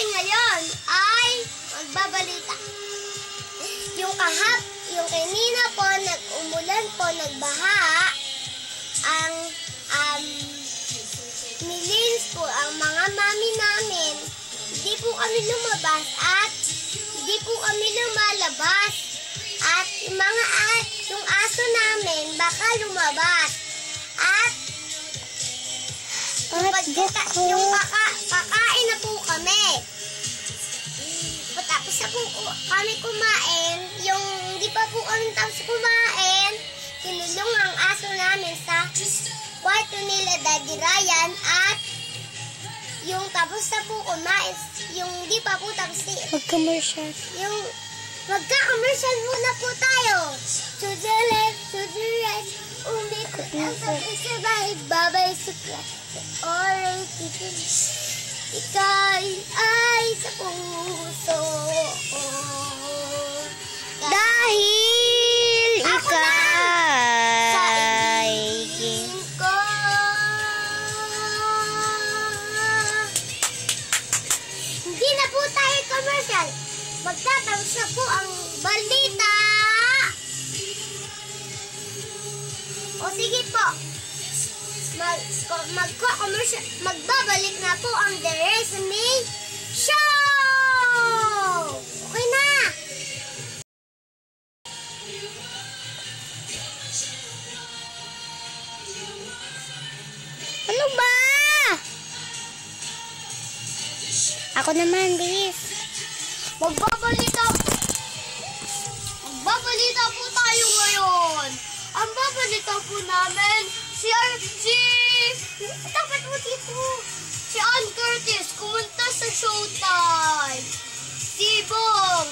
natin ngayon ay magbabalita. Yung kanina po, nag-umulan po, nagbaha, ang nilinis po ang mga mami namin. Hindi po kami lumabas at hindi po kami lumalabas. At yung aso namin baka lumabas. At pakain na po kami. Tapos na po kami kumain. Yung hindi pa po kami tapos kumain, kinulong ang aso namin sa kwarto nila Daddy Ryan. At yung tapos na po kumain, yung hindi pa po tapos mag-commercial. Yung magka-commercial muna po tayo. To the left, to the right, umikot ang sabay, babay sa oras ito. Ika'y ay sa puso ko. Dahil ika'y ko. Hindi na po tayo commercial. Magtatapos na po ang balita. O sige po. Magbabalik na po ang The Resume Show! Okay na! Ano ba? Ako naman, bilis. Magbabalita po tayo ngayon. Ang babalita po namin, si Ann Curtis kumunta sa Showtime. Si Bong.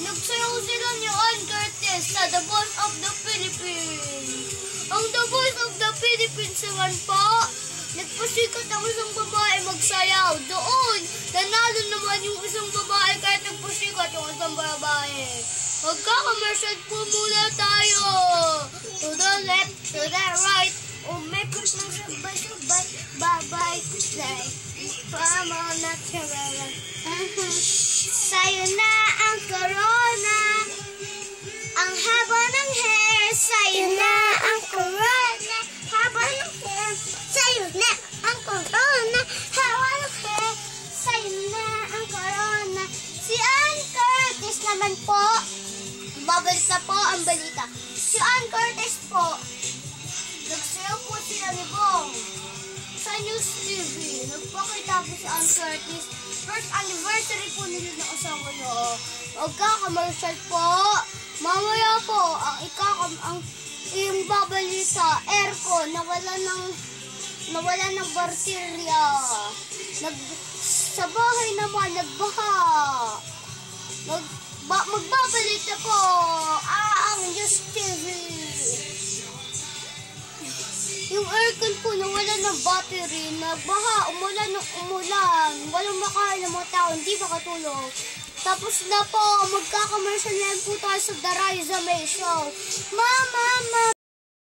Nagsayaw sila ni Ann Curtis sa The Voice of the Philippines. Ang The Voice of the Philippines naman po, nagpasikat ang isang babae magsayaw. Doon, nanalo naman yung isang babae kahit nagpasikat yung isang babae. Magka-commercial po muna tayo. To the left, to the right. Umikot ng sabay-sabay. Babay today. Pama na tiyara. Sa'yo na ang corona. Ang haba ng hair. Sa'yo na ang corona. Haba ng hair. Sa'yo na ang corona. Haba ng hair. Sa'yo na ang corona. Si Ann Curtis naman po. Babalik na po ang balita. Si Ann Curtis po, nagsayaw po sila ni Bong sa News TV. Nagpakita po si Ann Curtis. First anniversary po nila ng asawa niyo. Magka-commercial po. Mamaya po, yung babalita, aircon, nawala ng barterya. Sa bahay naman, nagbaha. Magbabalik na po ang News TV. Yung aircon po nawala ng battery, nagbaha, umulan. Walang makain ng mga tao, hindi makatulog. Tapos na po, magka-commercial na po tayo sa The Resume Show. Mama!